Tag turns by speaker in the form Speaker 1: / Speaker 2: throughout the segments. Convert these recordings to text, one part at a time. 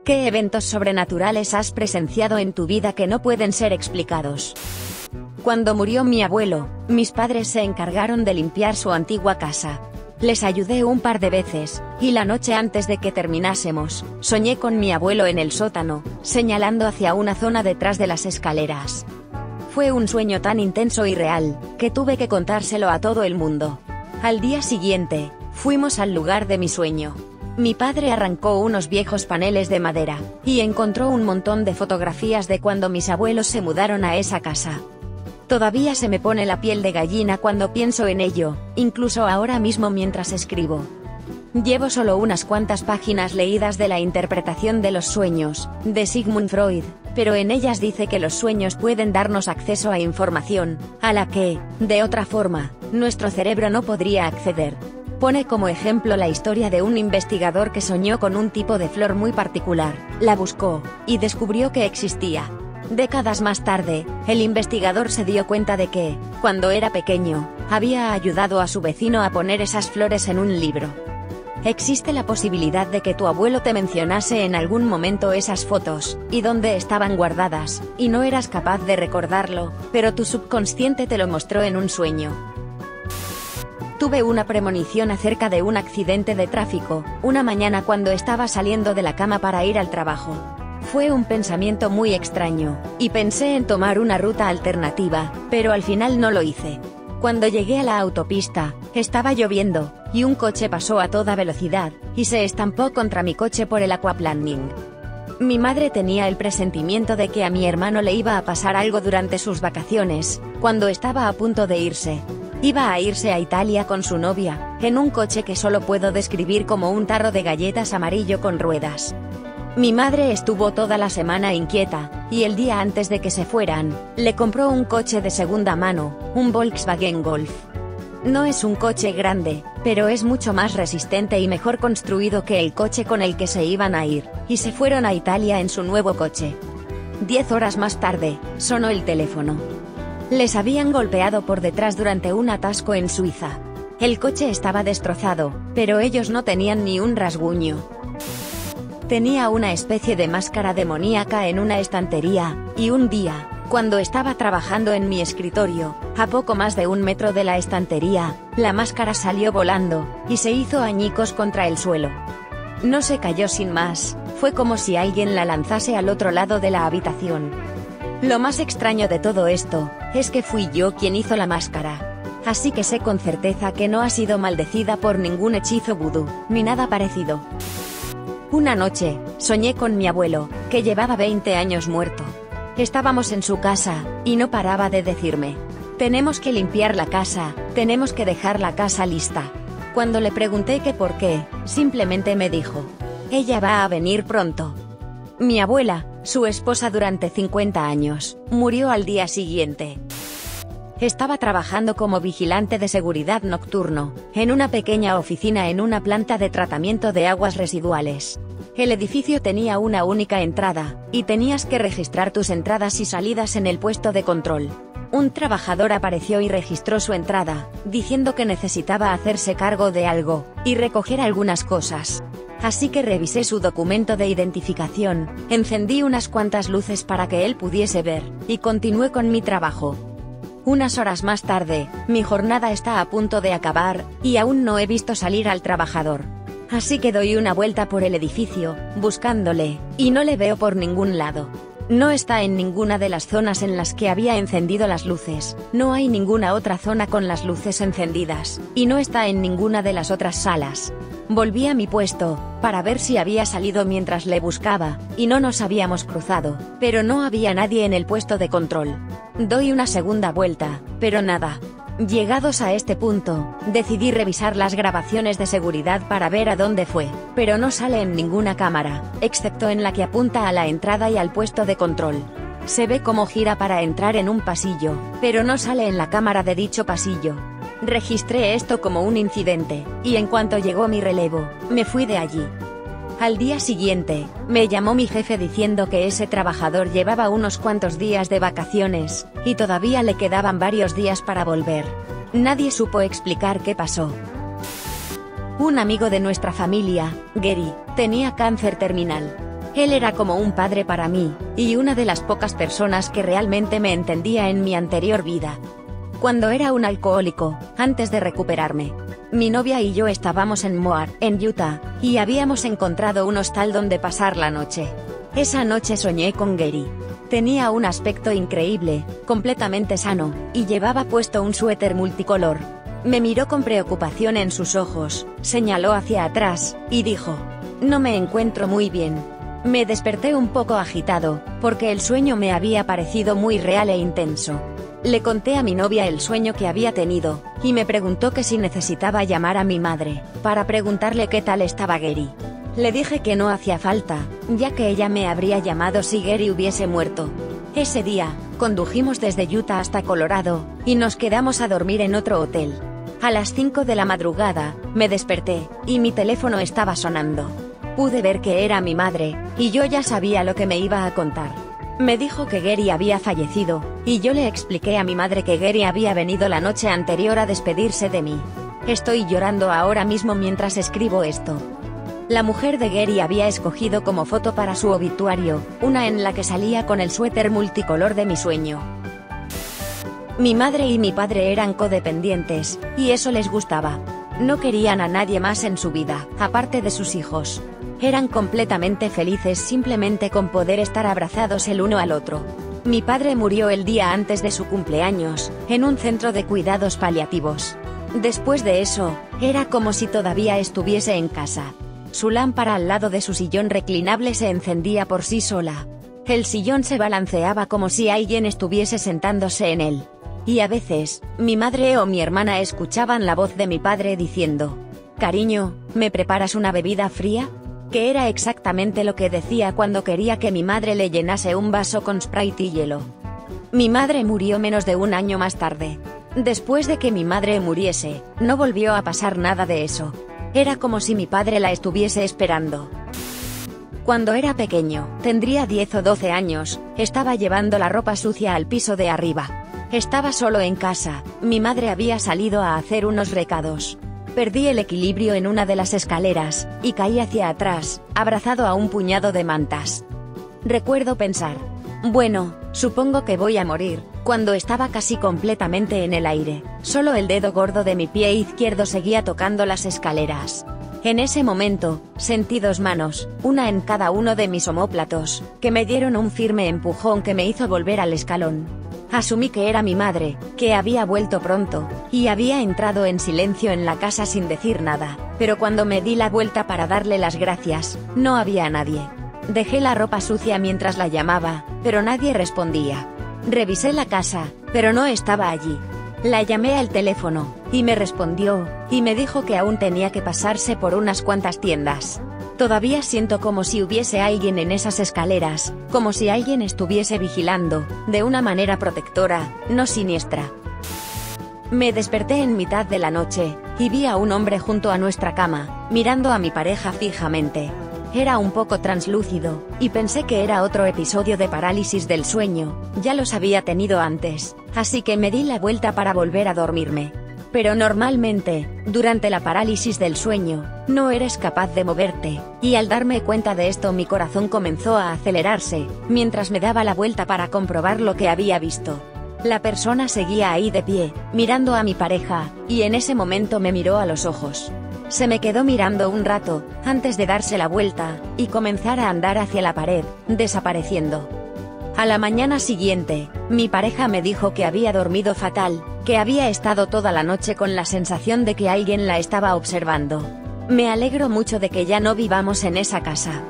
Speaker 1: ¿Qué eventos sobrenaturales has presenciado en tu vida que no pueden ser explicados? Cuando murió mi abuelo, mis padres se encargaron de limpiar su antigua casa. Les ayudé un par de veces, y la noche antes de que terminásemos, soñé con mi abuelo en el sótano, señalando hacia una zona detrás de las escaleras. Fue un sueño tan intenso y real, que tuve que contárselo a todo el mundo. Al día siguiente, fuimos al lugar de mi sueño. Mi padre arrancó unos viejos paneles de madera, y encontró un montón de fotografías de cuando mis abuelos se mudaron a esa casa. Todavía se me pone la piel de gallina cuando pienso en ello, incluso ahora mismo mientras escribo. Llevo solo unas cuantas páginas leídas de la interpretación de los sueños, de Sigmund Freud, pero en ellas dice que los sueños pueden darnos acceso a información, a la que, de otra forma, nuestro cerebro no podría acceder. Pone como ejemplo la historia de un investigador que soñó con un tipo de flor muy particular, la buscó, y descubrió que existía. Décadas más tarde, el investigador se dio cuenta de que, cuando era pequeño, había ayudado a su vecino a poner esas flores en un libro. Existe la posibilidad de que tu abuelo te mencionase en algún momento esas fotos, y dónde estaban guardadas, y no eras capaz de recordarlo, pero tu subconsciente te lo mostró en un sueño. Tuve una premonición acerca de un accidente de tráfico, una mañana cuando estaba saliendo de la cama para ir al trabajo. Fue un pensamiento muy extraño, y pensé en tomar una ruta alternativa, pero al final no lo hice. Cuando llegué a la autopista, estaba lloviendo, y un coche pasó a toda velocidad, y se estampó contra mi coche por el aquaplaning. Mi madre tenía el presentimiento de que a mi hermano le iba a pasar algo durante sus vacaciones, cuando estaba a punto de irse. Iba a irse a Italia con su novia, en un coche que solo puedo describir como un tarro de galletas amarillo con ruedas. Mi madre estuvo toda la semana inquieta, y el día antes de que se fueran, le compró un coche de segunda mano, un Volkswagen Golf. No es un coche grande, pero es mucho más resistente y mejor construido que el coche con el que se iban a ir, y se fueron a Italia en su nuevo coche. 10 horas más tarde, sonó el teléfono. Les habían golpeado por detrás durante un atasco en Suiza. El coche estaba destrozado, pero ellos no tenían ni un rasguño. Tenía una especie de máscara demoníaca en una estantería, y un día, cuando estaba trabajando en mi escritorio, a poco más de 1 metro de la estantería, la máscara salió volando, y se hizo añicos contra el suelo. No se cayó sin más, fue como si alguien la lanzase al otro lado de la habitación. Lo más extraño de todo esto, es que fui yo quien hizo la máscara. Así que sé con certeza que no ha sido maldecida por ningún hechizo vudú, ni nada parecido. Una noche, soñé con mi abuelo, que llevaba 20 años muerto. Estábamos en su casa, y no paraba de decirme: tenemos que limpiar la casa, tenemos que dejar la casa lista. Cuando le pregunté que por qué, simplemente me dijo: ella va a venir pronto. Mi abuela, su esposa durante 50 años, murió al día siguiente. Estaba trabajando como vigilante de seguridad nocturno, en una pequeña oficina en una planta de tratamiento de aguas residuales. El edificio tenía una única entrada, y tenías que registrar tus entradas y salidas en el puesto de control. Un trabajador apareció y registró su entrada, diciendo que necesitaba hacerse cargo de algo, y recoger algunas cosas. Así que revisé su documento de identificación, encendí unas cuantas luces para que él pudiese ver, y continué con mi trabajo. Unas horas más tarde, mi jornada está a punto de acabar, y aún no he visto salir al trabajador. Así que doy una vuelta por el edificio, buscándole, y no le veo por ningún lado. No está en ninguna de las zonas en las que había encendido las luces, no hay ninguna otra zona con las luces encendidas, y no está en ninguna de las otras salas. Volví a mi puesto, para ver si había salido mientras le buscaba, y no nos habíamos cruzado, pero no había nadie en el puesto de control. Doy una segunda vuelta, pero nada. Llegados a este punto, decidí revisar las grabaciones de seguridad para ver a dónde fue, pero no sale en ninguna cámara, excepto en la que apunta a la entrada y al puesto de control. Se ve cómo gira para entrar en un pasillo, pero no sale en la cámara de dicho pasillo. Registré esto como un incidente, y en cuanto llegó mi relevo, me fui de allí. Al día siguiente, me llamó mi jefe diciendo que ese trabajador llevaba unos cuantos días de vacaciones, y todavía le quedaban varios días para volver. Nadie supo explicar qué pasó. Un amigo de nuestra familia, Gary, tenía cáncer terminal. Él era como un padre para mí, y una de las pocas personas que realmente me entendía en mi anterior vida. Cuando era un alcohólico, antes de recuperarme, mi novia y yo estábamos en Moab, en Utah, y habíamos encontrado un hostal donde pasar la noche. Esa noche soñé con Gary. Tenía un aspecto increíble, completamente sano, y llevaba puesto un suéter multicolor. Me miró con preocupación en sus ojos, señaló hacia atrás, y dijo: «No me encuentro muy bien». Me desperté un poco agitado, porque el sueño me había parecido muy real e intenso. Le conté a mi novia el sueño que había tenido, y me preguntó que si necesitaba llamar a mi madre, para preguntarle qué tal estaba Gary. Le dije que no hacía falta, ya que ella me habría llamado si Gary hubiese muerto. Ese día, condujimos desde Utah hasta Colorado, y nos quedamos a dormir en otro hotel. A las 5 de la madrugada, me desperté, y mi teléfono estaba sonando. Pude ver que era mi madre, y yo ya sabía lo que me iba a contar. Me dijo que Gary había fallecido, y yo le expliqué a mi madre que Gary había venido la noche anterior a despedirse de mí. Estoy llorando ahora mismo mientras escribo esto. La mujer de Gary había escogido como foto para su obituario, una en la que salía con el suéter multicolor de mi sueño. Mi madre y mi padre eran codependientes, y eso les gustaba. No querían a nadie más en su vida, aparte de sus hijos. Eran completamente felices simplemente con poder estar abrazados el uno al otro. Mi padre murió el día antes de su cumpleaños, en un centro de cuidados paliativos. Después de eso, era como si todavía estuviese en casa. Su lámpara al lado de su sillón reclinable se encendía por sí sola. El sillón se balanceaba como si alguien estuviese sentándose en él. Y a veces, mi madre o mi hermana escuchaban la voz de mi padre diciendo: «Cariño, ¿me preparas una bebida fría?», que era exactamente lo que decía cuando quería que mi madre le llenase un vaso con Sprite y hielo. Mi madre murió menos de un año más tarde. Después de que mi madre muriese, no volvió a pasar nada de eso. Era como si mi padre la estuviese esperando. Cuando era pequeño, tendría 10 o 12 años, estaba llevando la ropa sucia al piso de arriba. Estaba solo en casa, mi madre había salido a hacer unos recados. Perdí el equilibrio en una de las escaleras, y caí hacia atrás, abrazado a un puñado de mantas. Recuerdo pensar: bueno, supongo que voy a morir, cuando estaba casi completamente en el aire. Solo el dedo gordo de mi pie izquierdo seguía tocando las escaleras. En ese momento, sentí dos manos, una en cada uno de mis omóplatos, que me dieron un firme empujón que me hizo volver al escalón. Asumí que era mi madre, que había vuelto pronto, y había entrado en silencio en la casa sin decir nada, pero cuando me di la vuelta para darle las gracias, no había nadie. Dejé la ropa sucia mientras la llamaba, pero nadie respondía. Revisé la casa, pero no estaba allí. La llamé al teléfono, y me respondió, y me dijo que aún tenía que pasarse por unas cuantas tiendas. Todavía siento como si hubiese alguien en esas escaleras, como si alguien estuviese vigilando, de una manera protectora, no siniestra. Me desperté en mitad de la noche, y vi a un hombre junto a nuestra cama, mirando a mi pareja fijamente. Era un poco translúcido, y pensé que era otro episodio de parálisis del sueño, ya los había tenido antes, así que me di la vuelta para volver a dormirme. Pero normalmente, durante la parálisis del sueño, no eres capaz de moverte, y al darme cuenta de esto mi corazón comenzó a acelerarse, mientras me daba la vuelta para comprobar lo que había visto. La persona seguía ahí de pie, mirando a mi pareja, y en ese momento me miró a los ojos. Se me quedó mirando un rato, antes de darse la vuelta, y comenzar a andar hacia la pared, desapareciendo. A la mañana siguiente, mi pareja me dijo que había dormido fatal, que había estado toda la noche con la sensación de que alguien la estaba observando. Me alegro mucho de que ya no vivamos en esa casa.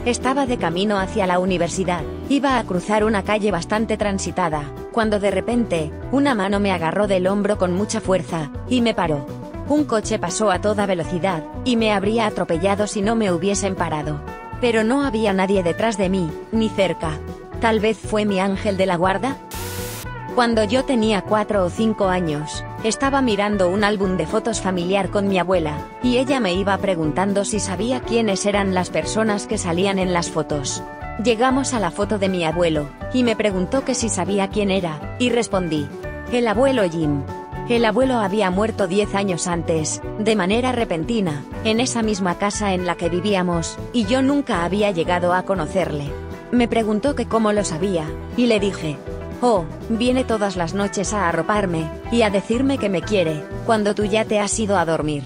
Speaker 1: Estaba de camino hacia la universidad, iba a cruzar una calle bastante transitada, cuando de repente, una mano me agarró del hombro con mucha fuerza, y me paró. Un coche pasó a toda velocidad, y me habría atropellado si no me hubiesen parado. Pero no había nadie detrás de mí, ni cerca. ¿Tal vez fue mi ángel de la guarda? Cuando yo tenía 4 o 5 años, estaba mirando un álbum de fotos familiar con mi abuela, y ella me iba preguntando si sabía quiénes eran las personas que salían en las fotos. Llegamos a la foto de mi abuelo, y me preguntó que si sabía quién era, y respondí: el abuelo Jim. El abuelo había muerto 10 años antes, de manera repentina, en esa misma casa en la que vivíamos, y yo nunca había llegado a conocerle. Me preguntó que cómo lo sabía, y le dije: oh, viene todas las noches a arroparme, y a decirme que me quiere, cuando tú ya te has ido a dormir.